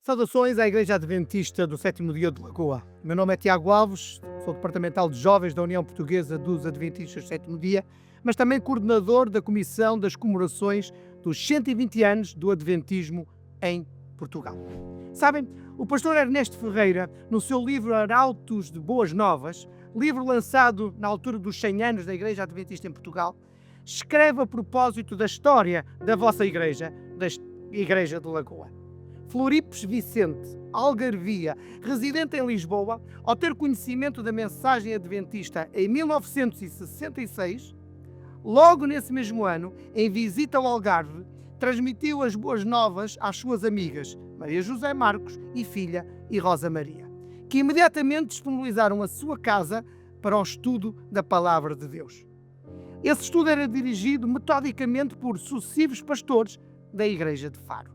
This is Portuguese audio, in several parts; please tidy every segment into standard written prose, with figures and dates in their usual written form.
Saudações à Igreja Adventista do Sétimo Dia de Lagoa. O meu nome é Tiago Alves, sou departamental de Jovens da União Portuguesa dos Adventistas do Sétimo Dia, mas também coordenador da Comissão das Comemorações dos 120 anos do Adventismo em Portugal. Sabem, o pastor Ernesto Ferreira, no seu livro Arautos de Boas Novas, livro lançado na altura dos 100 anos da Igreja Adventista em Portugal, escreve a propósito da história da vossa Igreja, da Igreja de Lagoa. Floripes Vicente, algarvia, residente em Lisboa, ao ter conhecimento da mensagem adventista em 1966, logo nesse mesmo ano, em visita ao Algarve, transmitiu as boas novas às suas amigas, Maria José Marcos e filha e Rosa Maria, que imediatamente disponibilizaram a sua casa para o estudo da Palavra de Deus. Esse estudo era dirigido metodicamente por sucessivos pastores da Igreja de Faro.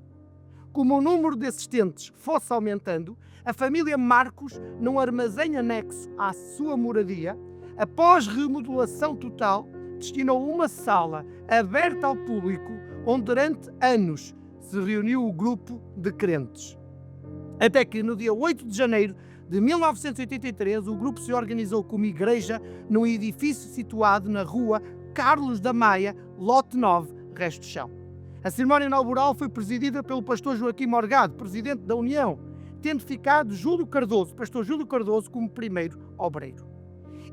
Como o número de assistentes fosse aumentando, a família Marcos, num armazém anexo à sua moradia, após remodelação total, destinou uma sala aberta ao público, onde durante anos se reuniu o grupo de crentes. Até que no dia 8 de janeiro de 1983, o grupo se organizou como igreja num edifício situado na rua Carlos da Maia, lote 9, resto de chão. A cerimónia inaugural foi presidida pelo pastor Joaquim Morgado, presidente da União, tendo ficado pastor Júlio Cardoso, como primeiro obreiro.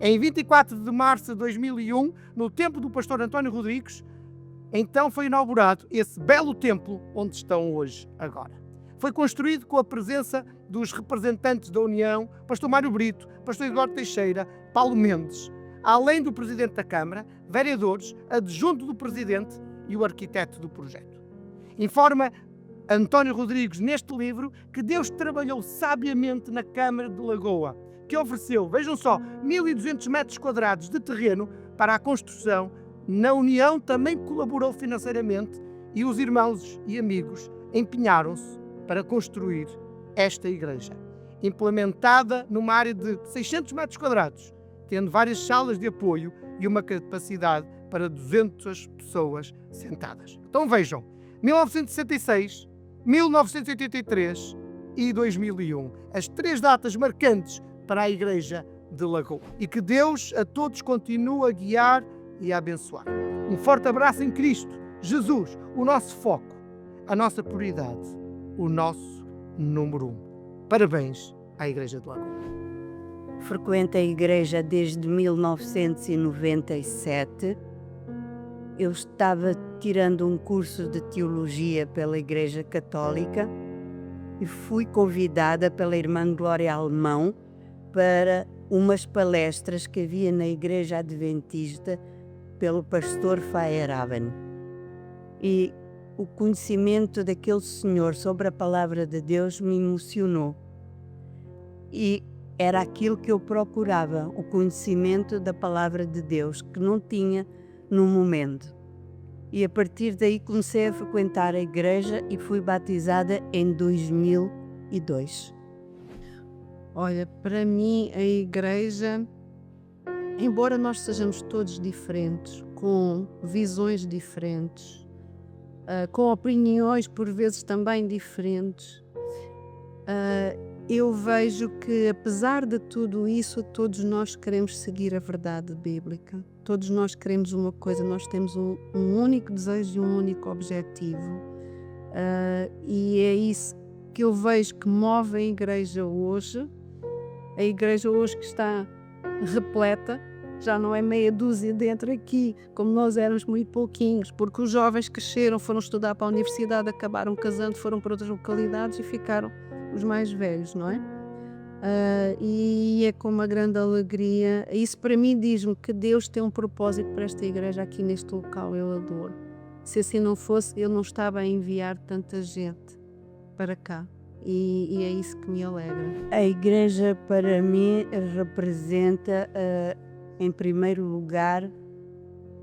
Em 24 de março de 2001, no templo do pastor António Rodrigues, então foi inaugurado esse belo templo onde estão hoje, agora. Foi construído com a presença dos representantes da União, pastor Mário Brito, pastor Eduardo Teixeira, Paulo Mendes, além do presidente da Câmara, vereadores, adjunto do presidente e o arquiteto do projeto. Informa António Rodrigues neste livro que Deus trabalhou sabiamente na Câmara de Lagoa, que ofereceu, vejam só, 1.200 metros quadrados de terreno para a construção. Na União também colaborou financeiramente e os irmãos e amigos empenharam-se para construir esta igreja, implementada numa área de 600 metros quadrados, tendo várias salas de apoio e uma capacidade para 200 pessoas sentadas. Então vejam, 1966, 1983 e 2001, as três datas marcantes para a Igreja de Lagoa. E que Deus a todos continue a guiar e a abençoar. Um forte abraço em Cristo, Jesus, o nosso foco, a nossa prioridade, o nosso número 1. Parabéns à Igreja de Lagoa. Frequento a igreja desde 1997. Eu estava tirando um curso de teologia pela Igreja Católica e fui convidada pela irmã Glória Alemão para umas palestras que havia na Igreja Adventista pelo pastor Feyerabend. E o conhecimento daquele senhor sobre a palavra de Deus me emocionou. E era aquilo que eu procurava, o conhecimento da palavra de Deus, que não tinha no momento. E a partir daí comecei a frequentar a igreja e fui batizada em 2002. Olha, para mim a igreja, embora nós sejamos todos diferentes, com visões diferentes, com opiniões por vezes também diferentes, eu vejo que, apesar de tudo isso, todos nós queremos seguir a verdade bíblica. Todos nós queremos uma coisa, nós temos um único desejo e um único objetivo. E é isso que eu vejo que move a igreja hoje. A igreja hoje que está repleta, já não é meia dúzia dentro aqui, como nós éramos muito pouquinhos, porque os jovens cresceram, foram estudar para a universidade, acabaram casando, foram para outras localidades e ficaram os mais velhos, não é? E é com uma grande alegria. Isso para mim diz-me que Deus tem um propósito para esta igreja aqui neste local, eu adoro. Se assim não fosse, Ele não estava a enviar tanta gente para cá. E é isso que me alegra. A igreja para mim representa, em primeiro lugar,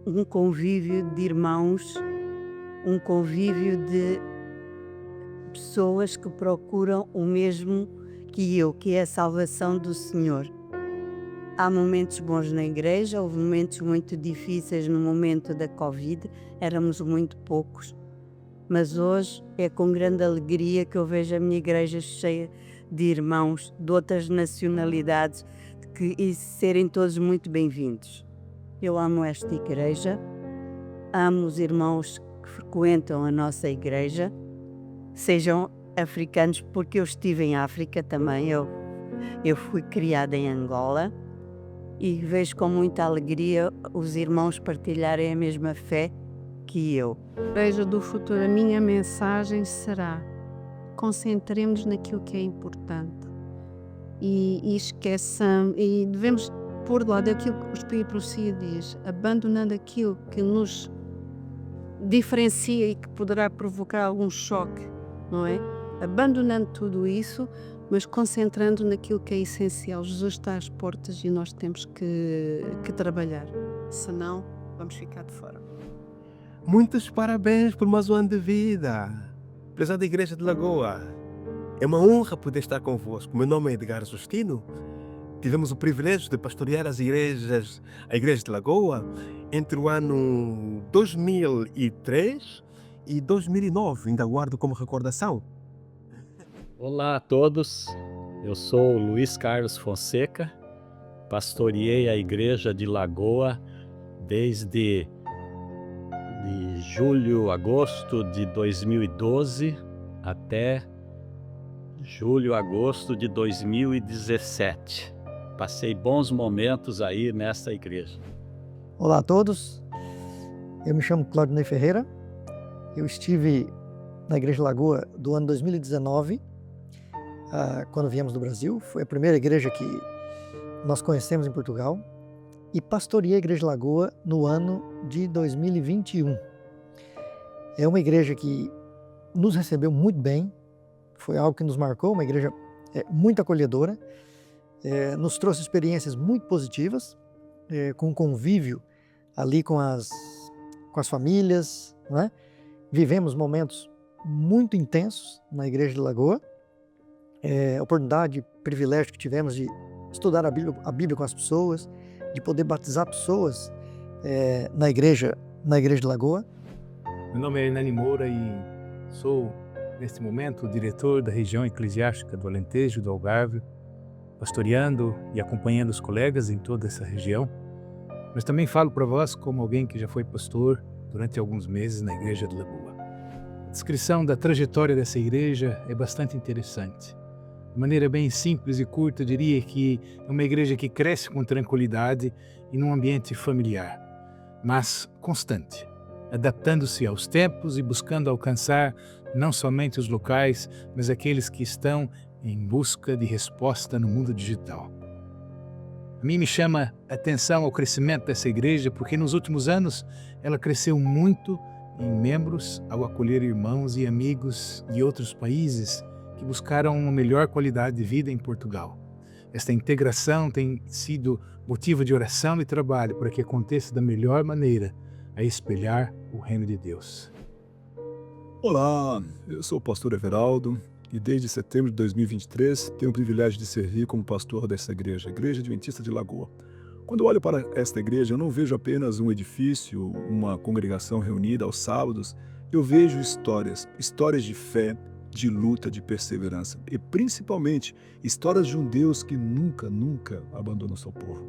um convívio de irmãos, um convívio de pessoas que procuram o mesmo que eu, que é a salvação do Senhor. Há momentos bons na igreja, houve momentos muito difíceis no momento da Covid, éramos muito poucos, Mas hoje é com grande alegria que eu vejo a minha igreja cheia de irmãos de outras nacionalidades e serem todos muito bem-vindos. Eu amo esta igreja, amo os irmãos que frequentam a nossa igreja, sejam africanos, porque eu estive em África também, eu fui criada em Angola e vejo com muita alegria os irmãos partilharem a mesma fé que eu. Igreja do futuro, a minha mensagem será: concentremos naquilo que é importante e esqueçamos, e devemos pôr de lado aquilo que o Espírito Profecia diz, abandonando aquilo que nos diferencia e que poderá provocar algum choque, não é? Abandonando tudo isso, mas concentrando naquilo que é essencial. Jesus está às portas e nós temos que trabalhar, senão vamos ficar de fora. Muitos parabéns por mais um ano de vida. Prezada Igreja de Lagoa, é uma honra poder estar convosco. Meu nome é Edgar Justino. Tivemos o privilégio de pastorear a Igreja de Lagoa entre o ano 2003 e 2009. Ainda guardo como recordação. Olá a todos, eu sou Luiz Carlos Fonseca, pastoreei a Igreja de Lagoa desde julho, agosto de 2012 até julho, agosto de 2017. Passei bons momentos aí nessa igreja. Olá a todos, eu me chamo Claudinei Ferreira, eu estive na Igreja de Lagoa do ano 2019, quando viemos do Brasil. Foi a primeira igreja que nós conhecemos em Portugal, e pastoreei a Igreja de Lagoa no ano de 2021. É uma igreja que nos recebeu muito bem, foi algo que nos marcou, uma igreja muito acolhedora, nos trouxe experiências muito positivas, com convívio ali com as famílias, né? Vivemos momentos muito intensos na Igreja de Lagoa, oportunidade, privilégio que tivemos de estudar a Bíblia com as pessoas, de poder batizar pessoas na igreja de Lagoa. Meu nome é Hernani Moura e sou, neste momento, o diretor da região eclesiástica do Alentejo, do Algarve, pastoreando e acompanhando os colegas em toda essa região. Mas também falo para vós como alguém que já foi pastor durante alguns meses na Igreja de Lagoa. A descrição da trajetória dessa igreja é bastante interessante. De maneira bem simples e curta, eu diria que é uma igreja que cresce com tranquilidade e num ambiente familiar, mas constante, adaptando-se aos tempos e buscando alcançar não somente os locais, mas aqueles que estão em busca de resposta no mundo digital. A mim me chama a atenção ao crescimento dessa igreja, porque nos últimos anos ela cresceu muito em membros ao acolher irmãos e amigos de outros países que buscaram uma melhor qualidade de vida em Portugal. Esta integração tem sido motivo de oração e trabalho para que aconteça da melhor maneira a espelhar o reino de Deus. Olá, eu sou o pastor Everaldo e desde setembro de 2023 tenho o privilégio de servir como pastor dessa igreja, a Igreja Adventista de Lagoa. Quando eu olho para esta igreja, eu não vejo apenas um edifício, uma congregação reunida aos sábados, eu vejo histórias de fé, de luta, de perseverança e principalmente histórias de um Deus que nunca abandona o seu povo.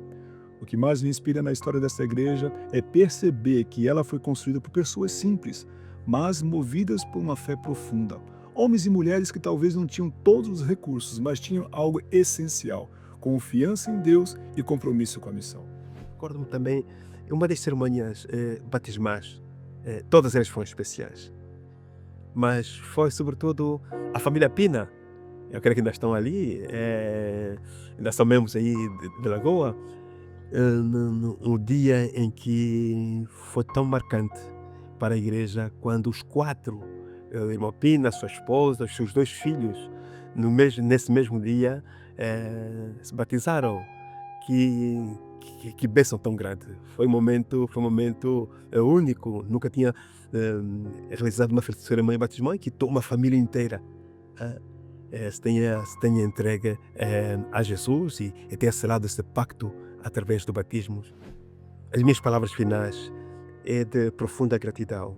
O que mais me inspira na história dessa igreja é perceber que ela foi construída por pessoas simples, mas movidas por uma fé profunda. Homens e mulheres que talvez não tinham todos os recursos, mas tinham algo essencial: confiança em Deus e compromisso com a missão. Recordo-me também, uma das cerimônias batismais, todas elas foram especiais. Mas foi sobretudo a família Pina, eu creio que ainda estão ali, ainda são membros aí de Lagoa, no dia em que foi tão marcante para a igreja, quando os 4, o irmão Pina, sua esposa, os seus 2 filhos, nesse mesmo dia, se batizaram. Que bênção tão grande. Foi um momento único. Nunca tinha realizado uma cerimônia batismal em que toda uma família inteira se tenha entregue a Jesus e tenha selado esse pacto através do batismo. As minhas palavras finais é de profunda gratidão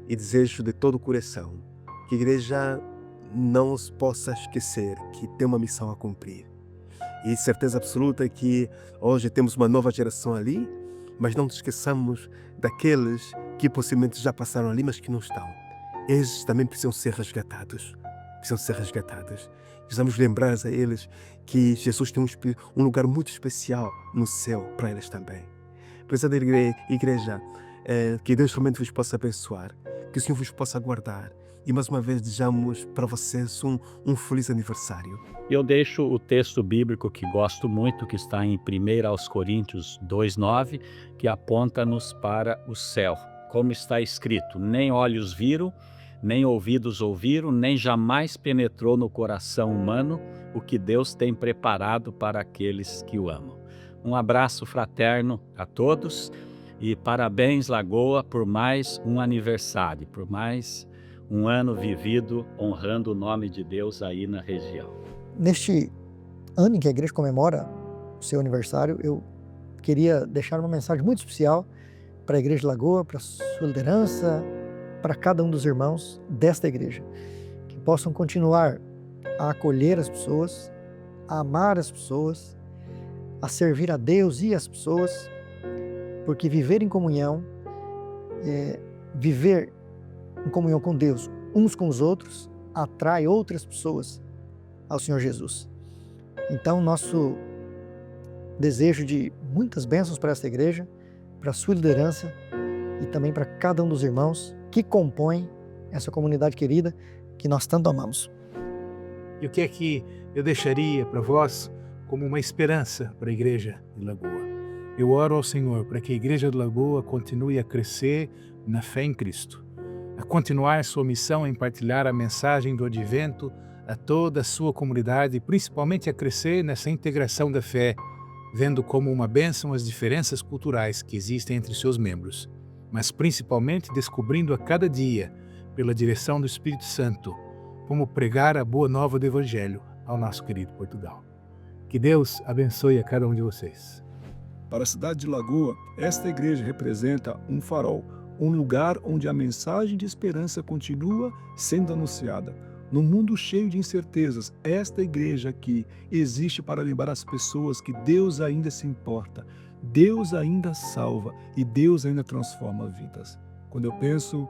e desejo de todo o coração que a igreja não se possa esquecer que tem uma missão a cumprir. E certeza absoluta que hoje temos uma nova geração ali, mas não nos esqueçamos daqueles que possivelmente já passaram ali, mas que não estão. Eles também precisam ser resgatados. Precisam ser resgatados. Precisamos lembrar a eles que Jesus tem um lugar muito especial no céu para eles também. Prezada igreja, que Deus realmente vos possa abençoar, que o Senhor vos possa guardar. E mais uma vez desejamos para vocês um feliz aniversário. Eu deixo o texto bíblico que gosto muito, que está em 1 Coríntios 2,9, que aponta-nos para o céu. Como está escrito, nem olhos viram, nem ouvidos ouviram, nem jamais penetrou no coração humano o que Deus tem preparado para aqueles que o amam. Um abraço fraterno a todos e parabéns, Lagoa, por mais um aniversário, por mais um ano vivido honrando o nome de Deus aí na região. Neste ano em que a igreja comemora o seu aniversário, eu queria deixar uma mensagem muito especial para a Igreja de Lagoa, para a sua liderança, para cada um dos irmãos desta igreja, que possam continuar a acolher as pessoas, a amar as pessoas, a servir a Deus e as pessoas, porque viver em comunhão, viver em comunhão com Deus, uns com os outros, atrai outras pessoas ao Senhor Jesus. Então, nosso desejo de muitas bênçãos para esta igreja, para a sua liderança e também para cada um dos irmãos que compõem essa comunidade querida que nós tanto amamos. E o que é que eu deixaria para vós como uma esperança para a Igreja de Lagoa? Eu oro ao Senhor para que a Igreja de Lagoa continue a crescer na fé em Cristo, a continuar sua missão em partilhar a mensagem do Advento a toda a sua comunidade, principalmente a crescer nessa integração da fé, vendo como uma bênção as diferenças culturais que existem entre seus membros, mas principalmente descobrindo a cada dia, pela direção do Espírito Santo, como pregar a boa nova do Evangelho ao nosso querido Portugal. Que Deus abençoe a cada um de vocês. Para a cidade de Lagoa, esta igreja representa um farol, um lugar onde a mensagem de esperança continua sendo anunciada. No mundo cheio de incertezas, esta igreja aqui existe para lembrar as pessoas que Deus ainda se importa, Deus ainda salva e Deus ainda transforma vidas. Quando eu penso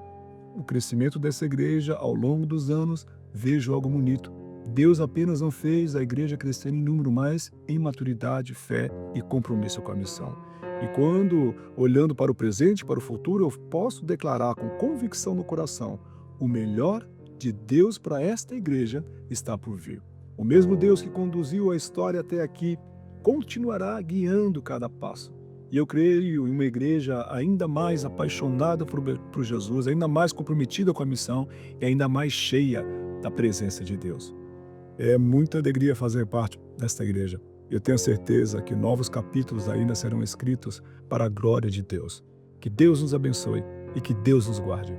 o crescimento dessa igreja ao longo dos anos, vejo algo bonito. Deus apenas não fez a igreja crescer em número, mas em maturidade, fé e compromisso com a missão. E quando, olhando para o presente e para o futuro, eu posso declarar com convicção no coração, o melhor de Deus para esta igreja está por vir. O mesmo Deus que conduziu a história até aqui continuará guiando cada passo. E eu creio em uma igreja ainda mais apaixonada por Jesus, ainda mais comprometida com a missão e ainda mais cheia da presença de Deus. É muita alegria fazer parte desta igreja. Eu tenho certeza que novos capítulos ainda serão escritos para a glória de Deus. Que Deus nos abençoe e que Deus nos guarde.